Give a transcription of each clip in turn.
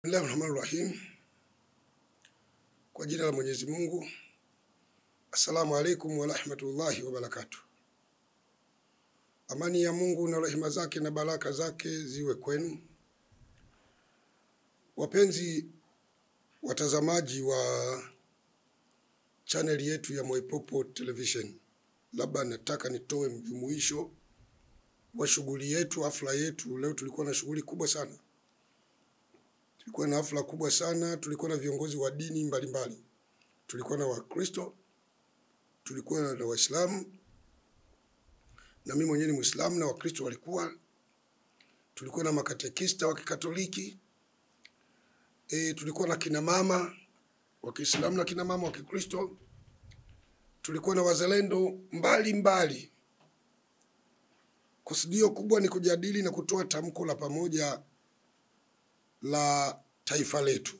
Bismillahirrahmanirrahim. Kwa jina la Mwenyezi Mungu. Assalamu alaikum wa rahmatullahi wa barakatuh. Amani ya Mungu na rehema zake na baraka zake ziwe kwenu. Wapenzi watazamaji wa channel yetu ya Mwaipopo Television. Labda nataka nitoe mjumuisho wa shughuli yetu, hafla yetu. Leo tulikuwa na shughuli kubwa sana. Tulikuwa na hafla kubwa sana, tulikuwa na viongozi wa dini mbalimbali. Tulikuwa na Wakristo, tulikuwa na Waislamu, na mimi mwenyewe ni Muislamu na Wakristo walikuwa. Tulikuwa na makatekista wa Kikatoliki. Tulikuwa na kina mama wa Kiislamu na kina mama wa Kikristo. Tulikuwa na wazalendo mbalimbali. Kusudio kubwa ni kujadili na kutoa tamko la pamoja la taifa letu.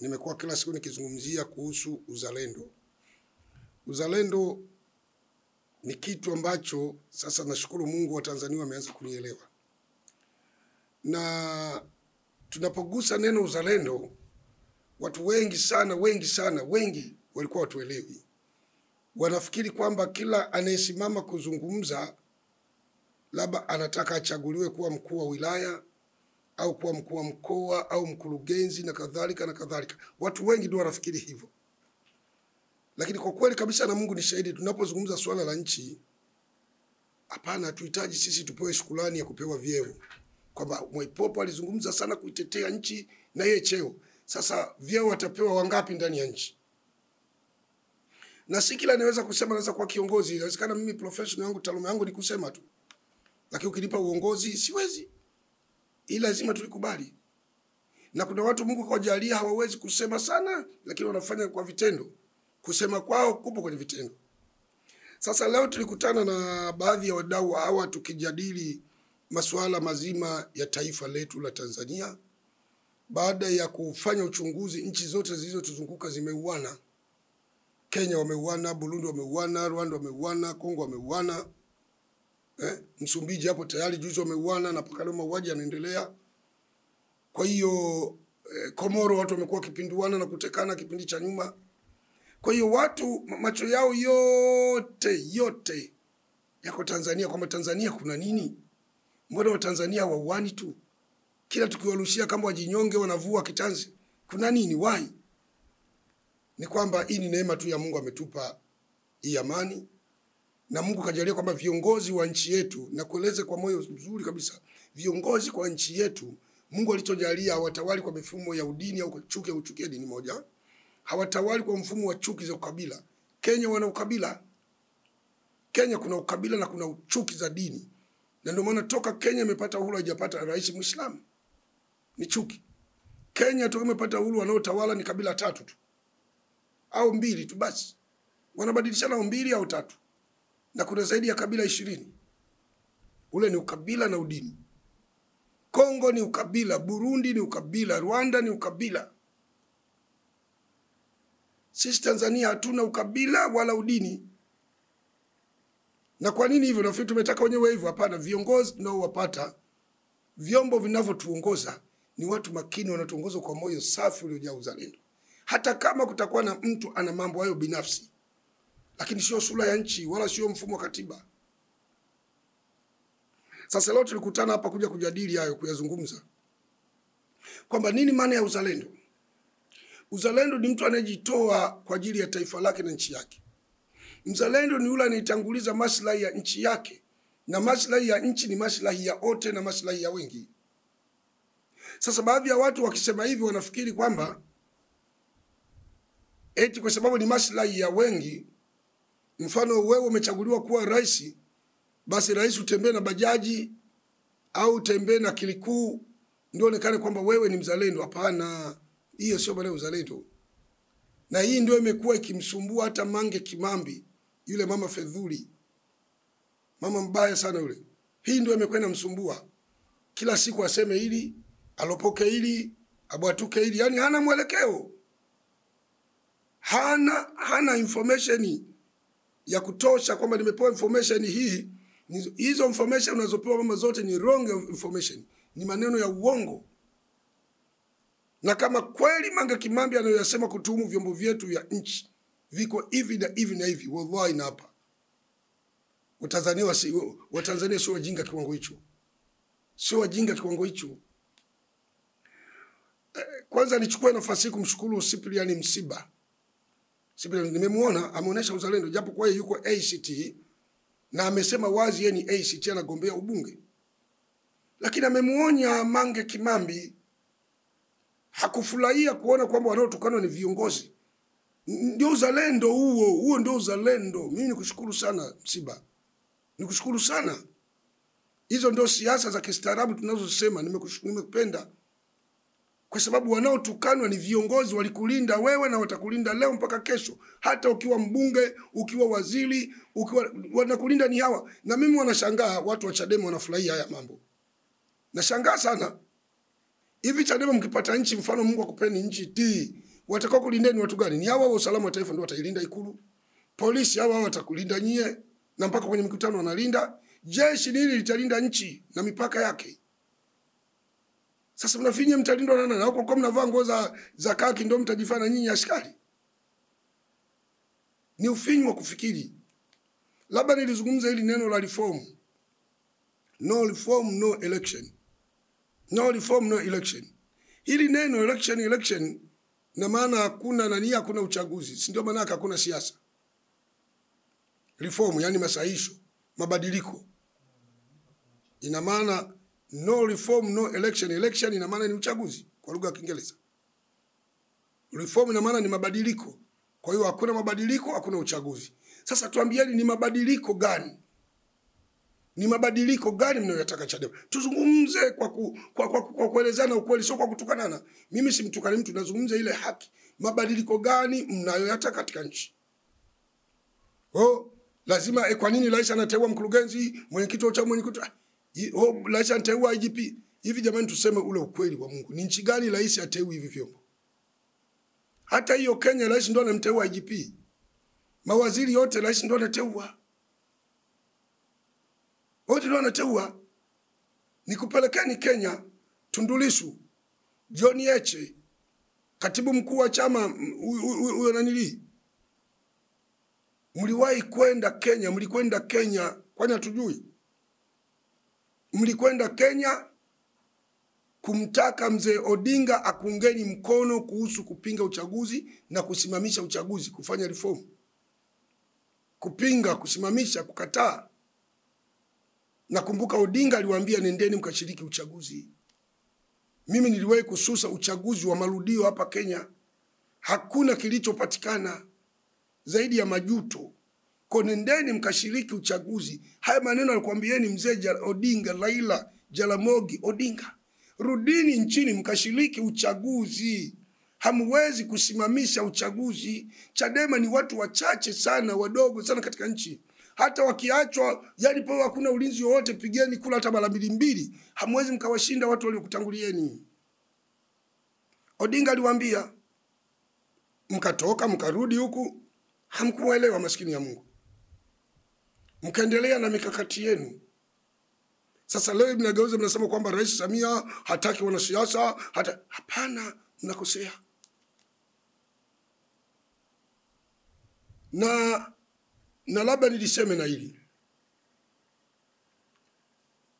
Nimekuwa kila siku nikizungumzia kuhusu uzalendo. Uzalendo ni kitu ambacho sasa nashukuru Mungu wa Tanzania wameanza kunielewa. Na tunapogusa neno uzalendo, watu wengi sana walikuwa watuelewi. Wanafikiri kwamba kila anayesimama kuzungumza labda anataka achaguliwe kuwa mkuu wa wilaya au kuwa mkuu wa mkoa au mkurugenzi na kadhalika na kadhalika. Watu wengi ndio wanafikiri hivyo. Lakini kwa kweli kabisa, na Mungu ni shahidi, tunapozungumza swala la nchi, hapana, tuhitaji sisi tupewe shukrani ya kupewa vyeo. Kwamba Mwaipopo alizungumza sana kuitetea nchi na yeye cheo. Sasa vyeo watapewa wangapi ndani ya nchi? Na si kila anaweza kusema naweza kuwa kiongozi. Inawezekana mimi professional yangu, taaluma yangu ni kusema tu. Lakini ukinipa uongozi siwezi. Ila lazima tulikubali. Na kuna watu Mungu kawajalia hawawezi kusema sana, lakini wanafanya kwa vitendo. Kusema kwao kupo kwenye vitendo. Sasa leo tulikutana na baadhi ya wadau hawa tukijadili masuala mazima ya taifa letu la Tanzania. Baada ya kufanya uchunguzi, nchi zote zilizotuzunguka zimeuana. Kenya wameuana, Burundi wameuana, Rwanda wameuana, Kongo wameuana. Msumbiji hapo tayari juzi wameuana na mpaka leo mauaji yanaendelea. Kwa hiyo Komoro watu wamekuwa kipinduana na kutekana kipindi cha nyuma. Kwa hiyo watu macho yao yote yako Tanzania, kwamba Tanzania kuna nini? Mbona wa Tanzania wauani tu? Kila tukiwarushia kama wajinyonge wanavua kitanzi. Kuna nini? Why? Ni kwamba hii ni neema tu ya Mungu ametupa hii amani. Na Mungu kajalia kwamba viongozi wa nchi yetu, na kueleze kwa moyo mzuri kabisa, viongozi kwa nchi yetu, Mungu alichojalia hawatawali kwa mifumo ya udini au chuki au chukia dini moja. Hawatawali kwa mfumo wa chuki za ukabila. Kenya wana ukabila. Kenya kuna ukabila na kuna chuki za dini. Na ndio maana toka Kenya imepata uhuru haijapata rais Muislamu. Ni chuki. Kenya toka imepata uhuru wanaotawala ni kabila 3 tu. Au 2 tu basi. Wanabadilishana 2 au 3. Na kuna zaidi ya kabila 20. Ule ni ukabila na udini. Kongo ni ukabila, Burundi ni ukabila, Rwanda ni ukabila. Sisi Tanzania hatuna ukabila wala udini. Na kwa nini hivyo? Nafikiri tumetaka wenyewe hivyo? Hapana, viongozi tunaowapata, vyombo vinavyotuongoza ni watu makini, wanatuongoza kwa moyo safi uliojaa uzalendo. Hata kama kutakuwa na mtu ana mambo hayo binafsi, lakini sio sura ya nchi wala sio mfumo wa katiba. Sasa leo tulikutana hapa kuja kujadili hayo, kuyazungumza. Kwamba nini maana ya uzalendo? Uzalendo ni mtu anayejitoa kwa ajili ya taifa lake na nchi yake. Mzalendo ni yule anayetanguliza maslahi ya nchi yake. Na maslahi ya nchi ni maslahi ya wote na maslahi ya wengi. Sasa baadhi ya watu wakisema hivi wanafikiri kwamba eti kwa sababu ni maslahi ya wengi, mfano wewe umechaguliwa kuwa rais, basi rais utembee na bajaji au utembee na kilikuu ndio onekane kwamba wewe ni mzalendo. Hapana, hiyo sio maana uzalendo. Na hii ndio imekuwa ikimsumbua hata Mange Kimambi, yule mama fedhuli. Mama mbaya sana yule. Hii ndio imekuwa inamsumbua. Kila siku aseme hili, alopoke hili, abwatuke hili, yani hana mwelekeo. Hana information ya kutosha kwamba nimepewa information hii. Hizo information unazopewa mama zote ni wrong information. Ni maneno ya uongo. Na kama kweli Mange Kimambi anayoyasema kutuhumu vyombo vyetu vya nchi viko hivi na hivi na hivi, wallahi na hapa Watanzania sio wajinga kiwango hicho. Sio wajinga kiwango hicho. Kwanza nichukue nafasi kumshukuru Cyprian Msiba. Cyprian nimemuona ameonyesha uzalendo, japo kwa yeye yuko ACT na amesema wazi yeye ni ACT anagombea ubunge. Lakini amemuonya Mange Kimambi, hakufurahia kuona kwamba wanaotukana ni viongozi. Ndio uzalendo huo ndio uzalendo. Mimi nikushukuru sana Msiba. Nikushukuru sana. Hizo ndio siasa za kistaarabu tunazosema. Nimependa. Kwa sababu wanaotukanwa ni viongozi, walikulinda wewe na watakulinda leo mpaka kesho. Hata ukiwa mbunge, ukiwa waziri, wanakulinda ni hawa. Na mimi wanashangaa watu wa Chadema wanafurahia haya mambo. Nashangaa sana. Hivi Chadema mkipata nchi, mfano Mungu akupeni nchi watakao kulindeni watu gani? Ni hawa wa usalama wa taifa ndio watailinda Ikulu. Polisi hawa watakulinda nyie na mpaka kwenye mikutano wanalinda. Jeshi hili litalinda nchi na mipaka yake. Sasa mnafinya mtalindwa na nani? Huko kwa mnavaa nguo za kaki ndio mtajifanya nyinyi askari. Ni ufinyu wa kufikiri. Labda nilizungumza hili neno la reform. No reform, no election. No reform, no election. Hili neno election na maana hakuna uchaguzi. Si ndio maana hakuna siasa. Reform yani masahisho, mabadiliko. Ina maana no reform, no election. Election ina maana ni uchaguzi kwa lugha ya Kiingereza. Reform ina maana ni mabadiliko. Kwa hiyo hakuna mabadiliko, hakuna uchaguzi. Sasa tuambieni ni mabadiliko gani? Ni mabadiliko gani mnayotaka Chadema? Tuzungumze kwa kuelezana ukweli, sio kwa kutukanana. Mimi simtukani mtu, nazungumza ile haki. Mabadiliko gani mnayoyataka katika nchi? Lazima kwa nini rais anateua mkurugenzi, mwenyekiti wa chama mwenyekiti? Rais anateua IGP. Hivi jamani tuseme ule ukweli wa Mungu. Ni nchi gani rais ateui hivi vyombo? Hata hiyo Kenya rais ndio anamteua IGP. Mawaziri yote rais ndio anateua. Wote ndio anateua. Nikupelekeni Kenya, Tundu Lissu, John Heche, katibu mkuu wa chama huyo nanili. Mliwahi kwenda Kenya, kwani hatujui? Mlikwenda Kenya kumtaka mzee Odinga akungeni mkono kuhusu kupinga uchaguzi na kusimamisha uchaguzi, kufanya reform. Kupinga, kusimamisha, kukataa. Nakumbuka Odinga aliwaambia nendeni mkashiriki uchaguzi. Mimi niliwahi kususa uchaguzi wa marudio hapa Kenya. Hakuna kilichopatikana zaidi ya majuto. Kwa nendeni mkashiriki uchaguzi. Haya maneno alikwambieni mzee Odinga, Raila Jaramogi Odinga. Rudini nchini mkashiriki uchaguzi. Hamwezi kusimamisha uchaguzi. Chadema ni watu wachache sana, wadogo sana katika nchi. Hata wakiachwa, yani po hakuna ulinzi wowote, pigeni kula hata mara 2, hamwezi mkawashinda watu waliokutangulieni. Odinga aliwaambia, mkatoka mkarudi huku, hamkuelewa maskini ya Mungu. Mkaendelea na mikakati yenu. Sasa leo mnageuza mnasema kwamba Rais Samia hataki wanasiasa, hapana, mnakosea. Na labda niliseme na hili.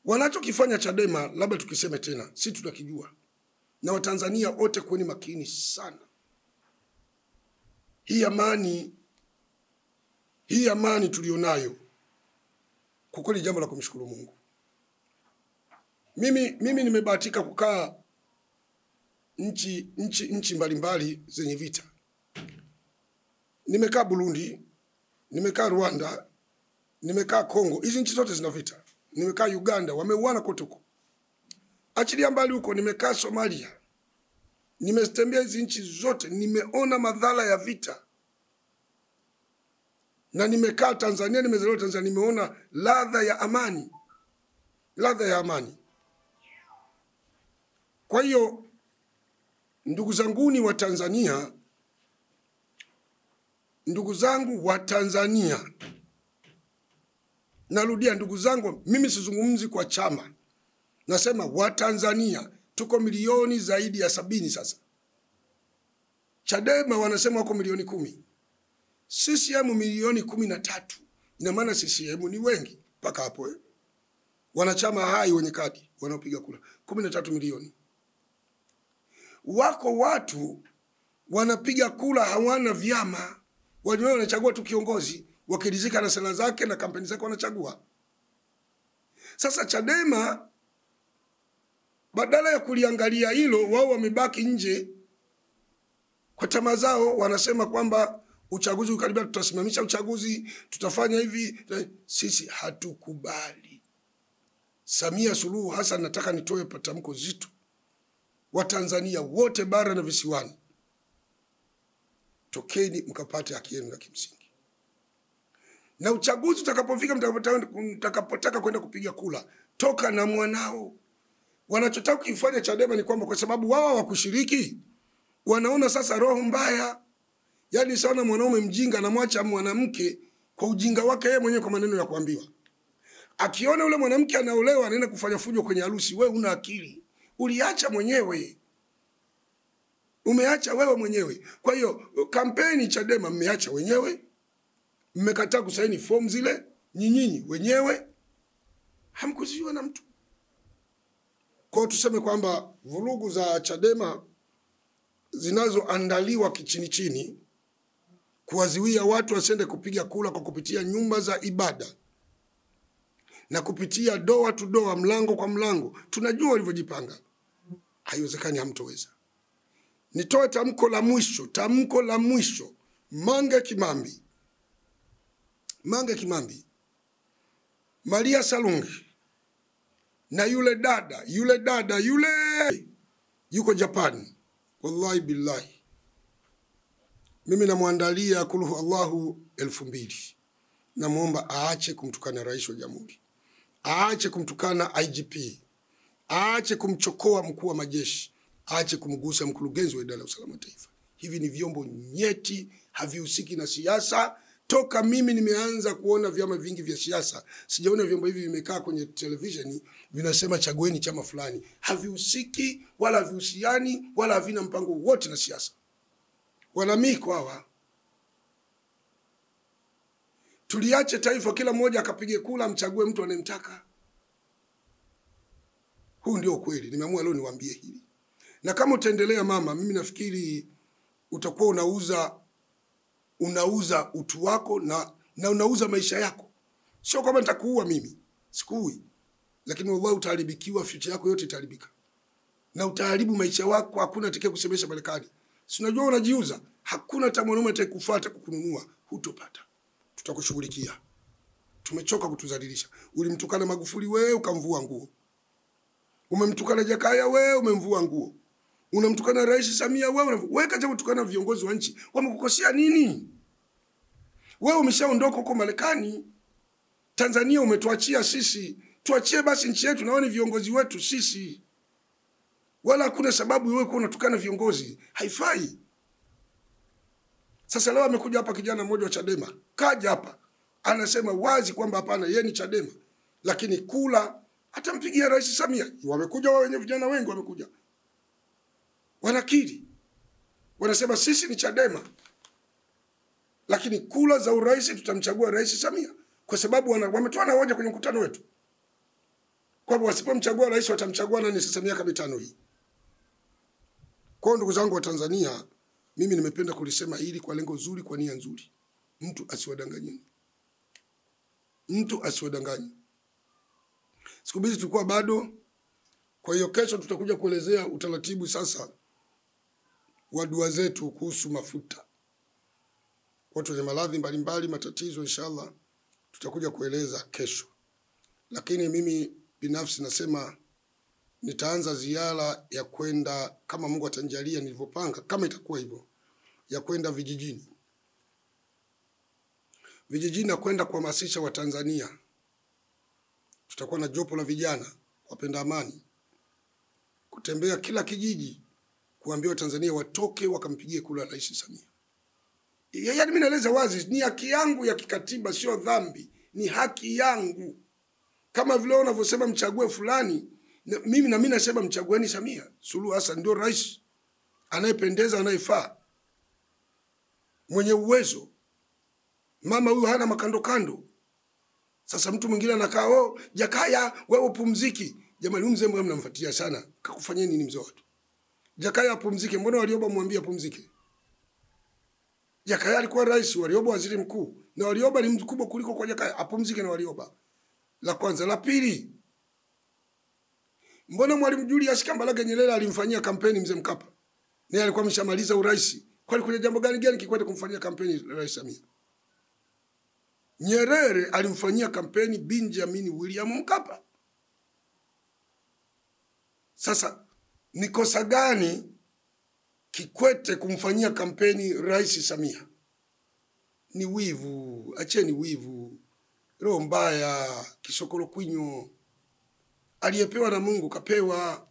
Wanachokifanya Chadema labda tukiseme tena, si tunakijua. Na Watanzania wote kweni makini sana. Hii amani tulionayo, kwa kweli jambo la kumshukuru Mungu. Mimi nimebahatika kukaa nchi mbalimbali zenye vita. Nimekaa Burundi, nimekaa Rwanda, nimekaa Kongo. Hizi nchi zote zina vita. Nimekaa Uganda, wameuana kote huko. Achilia mbali huko, nimekaa Somalia. Nimetembea hizi nchi zote, nimeona madhara ya vita. Na nimekaa Tanzania, nimezaliwa Tanzania, nimeona ladha ya amani. Ladha ya amani. Kwa hiyo ndugu zanguni wa Tanzania, ndugu zangu wa Tanzania, narudia ndugu zangu, mimi sizungumzi kwa chama. Nasema wa Tanzania, tuko milioni zaidi ya 70 sasa. Chadema wanasema wako milioni 10. CCM milioni 13. Ina maana CCM ni wengi mpaka hapo wanachama hai wenye kadi wanaopiga kura 13 milioni. Wako watu wanapiga kura hawana vyama, wenyewe wanachagua tu kiongozi, wakiridhika na sera zake na kampeni zake wanachagua. Sasa Chadema badala ya kuliangalia hilo, wao wamebaki nje kwa tamaa zao. Wanasema kwamba uchaguzi ukaribia, tutasimamisha uchaguzi, tutafanya hivi. Sisi hatukubali. Samia Suluhu Hassan, nataka nitoe patamko zito. Watanzania wote bara na visiwani, tokeni mkapate haki yenu ya kimsingi. Na uchaguzi utakapofika, mtakapotaka kwenda kupiga kula, toka na mwanao. Wanachotaka kufanya Chadema ni kwamba kwa sababu wao hawakushiriki, wanaona sasa roho mbaya. Yaani sana mwanaume mjinga anamwacha mwanamke kwa ujinga wake yeye mwenyewe, kwa maneno ya kuambiwa. Akiona yule mwanamke anaolewa anaenda kufanya fujo kwenye harusi, wewe una akili. Uliacha mwenyewe. Umeacha wewe mwenyewe. Kwa hiyo kampeni Chadema mmeacha wenyewe. Mmekataa kusaini form zile nyinyi wenyewe. Hamkuziwa na mtu. Kwa hiyo tuseme kwamba vurugu za Chadema zinazoandaliwa kichini chini kuwaziwia watu wasiende kupiga kura kwa kupitia nyumba za ibada na kupitia doa tu doa, mlango kwa mlango, tunajua walivyojipanga. Haiwezekani, hamtoweza. Nitoe tamko la mwisho. Mange Kimambi, Maria Sarungi na yule dada yuko Japan. Wallahi billahi, mimi namwandalia kulhu Allahu 2000. Namuomba aache kumtukana rais wa jamhuri, aache kumtukana IGP, aache kumchokoa mkuu wa majeshi, aache kumgusa mkurugenzi wa idara ya usalama taifa. Hivi ni vyombo nyeti, havihusiki na siasa. Toka mimi nimeanza kuona vyama vingi vya siasa, sijaona vyombo hivi vimekaa kwenye television vinasema chagueni chama fulani. Havihusiki wala havihusiani wala havina mpango wote na siasa. Wanamiko hawa. Tuliache taifa kila mmoja akapige kula, mchague mtu anemtaka. Huu ndio kweli. Nimeamua leo niwaambie hili. Na kama utaendelea mama, mimi nafikiri utakuwa unauza utu wako na unauza maisha yako. Sio kwamba nitakuua mimi, sikuui. Lakini wallahi utaharibikiwa, future yako yote itaharibika. Na utaharibu maisha yako, hakuna atakaye kusemesha Marekani. Si unajua unajiuza, hakuna hata mwanaume atakayekufuata kukununua, hutopata. Tutakushughulikia. Tumechoka kutuzalilisha. Ulimtukana Magufuli wewe ukamvua nguo. Umemtukana Jakaya wewe umemvua nguo. Unamtukana Rais Samia wewe kaja kutukana viongozi wa nchi. Wamekukosea nini? Wewe umeshaondoka huko Marekani. Tanzania umetuachia sisi. Tuachie basi nchi yetu, naone viongozi wetu sisi. Wala hakuna sababu wewe kuwa unatukana viongozi. Haifai. Sasa leo amekuja hapa kijana mmoja wa Chadema. Kaja hapa. Anasema wazi kwamba hapana, yeye ni Chadema. Lakini kula atampigia Rais Samia. Wamekuja wao wenyewe, vijana wengi wamekuja. Wanakiri. Wanasema sisi ni Chadema. Lakini kula za urais tutamchagua Rais Samia. Kwa sababu wametoa na hoja kwenye mkutano wetu. Kwamba wasipomchagua rais watamchagua nani sasa miaka 5 hii. Kwa ndugu zangu wa Tanzania, mimi nimependa kulisema hili kwa lengo zuri, kwa nia nzuri. Mtu asiwadanganye. Mtu asiwadanganye. Siku hizi tulikuwa bado. Kwa hiyo kesho tutakuja kuelezea utaratibu sasa wa dua zetu kuhusu mafuta. Watu wenye maradhi mbalimbali, matatizo, inshallah tutakuja kueleza kesho. Lakini mimi binafsi nasema nitaanza ziara ya kwenda, kama Mungu atanijalia nilivyopanga, kama itakuwa hivyo, ya kwenda vijijini. Vijijini na kwenda kuhamasisha Watanzania. Tutakuwa na jopo la vijana wapenda amani kutembea kila kijiji kuambia Watanzania watoke wakampigie kura Rais Samia. Yaani mimi naeleza wazi, ni haki yangu ya kikatiba, sio dhambi, ni haki yangu. Kama vile unavyosema mchague fulani, mimi nasema mchagueni Samia Suluhu Hassan, ndio rais anayependeza, anayefaa. mwenye uwezo. Mama huyu hana makando kando. Sasa mtu mwingine anakaa, oh, Jakaya wewe upumziki. Jamani, mzee mbona mnamfuatia sana? Kakufanyeni nini mzee watu? Jakaya apumzike, mbona Warioba mwambie apumzike? Jakaya alikuwa rais, Warioba waziri mkuu. Na Warioba ni mkubwa kuliko kwa Jakaya, apumzike na Warioba. La kwanza. La pili, mbona Mwalimu Julius Kambarage Nyerere alimfanyia kampeni mzee Mkapa? Naye alikuwa ameshamaliza urais. Kwani kuna jambo gani kikwete kumfanyia kampeni Rais Samia? Nyerere alimfanyia kampeni Benjamin William Mkapa. Sasa ni kosa gani Kikwete kumfanyia kampeni Rais Samia? Ni wivu, acheni wivu. Roho mbaya, kisokolo kwinyo. Aliyepewa na Mungu kapewa.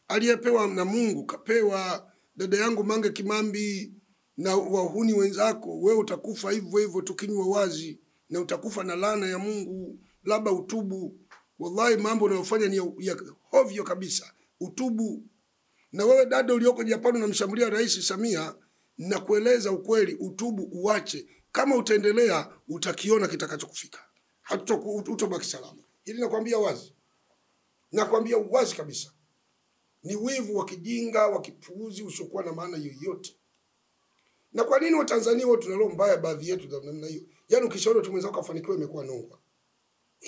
Aliyepewa na Mungu kapewa. Dada yangu Mange Kimambi na wahuni wenzako, wewe utakufa hivyo hivyo tukinywa wazi, na utakufa na laana ya Mungu. Labda utubu. Wallahi mambo unayofanya ni ya hovyo kabisa. Utubu. Na wewe dada ulioko Japani unamshambulia Rais Samia, na kueleza ukweli, utubu, uache. Kama utaendelea utakiona kitakachokufika. Hutobaki salama. Hili nakwambia wazi. Nakwambia wazi kabisa. Ni wivu wa kijinga, wa kipuuzi, usiokuwa na maana yoyote. Na kwa nini Watanzania wote tunalo mbaya baadhi yetu za namna hiyo? Yaani ukishauri tu mwenzako afanikiwe imekuwa nongwa.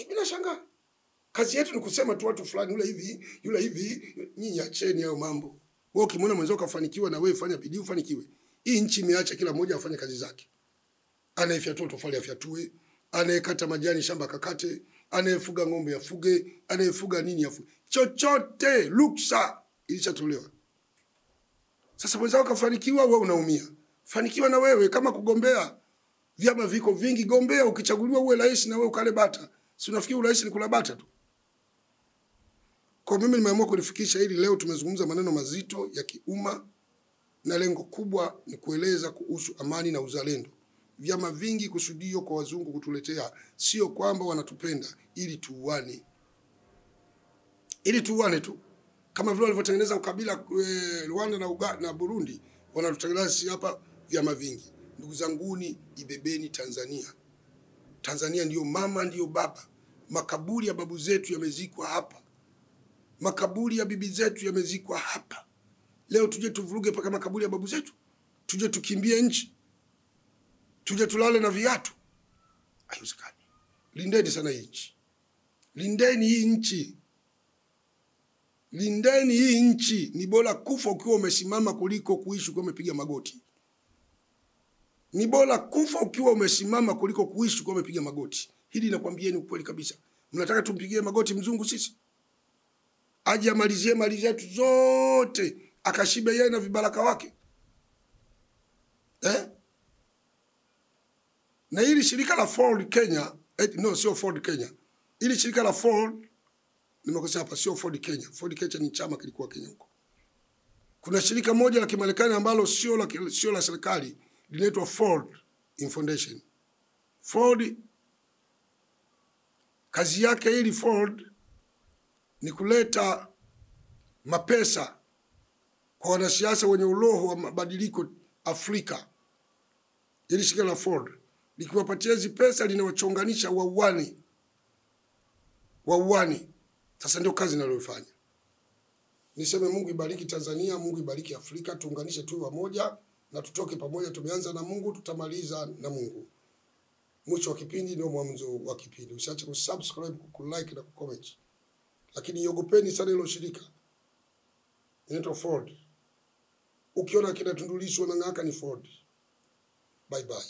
Bila shanga. Kazi yetu ni kusema tu watu fulani yule hivi, nyinyi acheni hayo mambo. Wewe ukimwona mwenzako afanikiwa na wewe fanya bidii ufanikiwe. Hii nchi imeacha kila mmoja afanye kazi zake. Anayefyatua tofali afyatue, anayekata majani shamba kakate, anayefuga ng'ombe afuge, anayefuga nini afuge. Chochote ruksa ilishatolewa. Sasa mwenzako kafanikiwa, wewe unaumia. Fanikiwa na wewe. Kama kugombea, vyama viko vingi, gombea. Ukichaguliwa uwe rais na wewe ukale bata. Si unafikiri rais ni kula bata tu? Kwa mimi nimeamua kulifikisha hili leo. Tumezungumza maneno mazito ya kiumma, na lengo kubwa ni kueleza kuhusu amani na uzalendo. Vyama vingi kusudio kwa wazungu kutuletea, sio kwamba wanatupenda ili tuuane. Ili tuuane tu. Kama vile walivyotengeneza ukabila Rwanda na Burundi, wanatutengeneza sisi hapa vyama vingi. Ndugu zanguni, ibebeni Tanzania. Tanzania ndio mama, ndio baba. Makaburi ya babu zetu yamezikwa hapa. Makaburi ya bibi zetu yamezikwa hapa. Leo tuje tuvuruge paka makaburi ya babu zetu? Tuje tukimbie nchi? Tuje tulale na viatu? Haiwezekani. Lindeni sana hii nchi. Lindeni hii nchi. Lindeni hii nchi. Ni bora kufa ukiwa umesimama kuliko kuishi ukiwa umepiga magoti. Ni bora kufa ukiwa umesimama kuliko kuishi ukiwa umepiga magoti. Hili nakwambieni ukweli kabisa. Mnataka tumpigie magoti mzungu sisi? Aje amalizie mali zetu zote, akashibe yeye na vibaraka wake? Na hili shirika la Ford Kenya, sio Ford Kenya. Hili shirika la Ford, nimekosea hapa, sio Ford Kenya. Ford Kenya ni chama kilikuwa Kenya huko. Kuna shirika moja la Kimarekani ambalo sio la serikali, linaitwa Ford Foundation. Ford, kazi yake hili Ford ni kuleta mapesa kwa wanasiasa wenye uroho wa mabadiliko Afrika. Hili shirika la Ford likiwapatia hizi pesa linawachonganisha wauane. Sasa ndio kazi ninalofanya. Niseme Mungu ibariki Tanzania, Mungu ibariki Afrika, tuunganishe tuwe wamoja na tutoke pamoja. Tumeanza na Mungu, tutamaliza na Mungu. Mwisho wa kipindi ndio mwanzo wa kipindi. Usiache kusubscribe, kulike na kucomment. Lakini iogopeni sana hilo shirika. Inaitwa Ford. Ukiona kina Tundu Lissu wanang'aka ni Ford. Bye bye.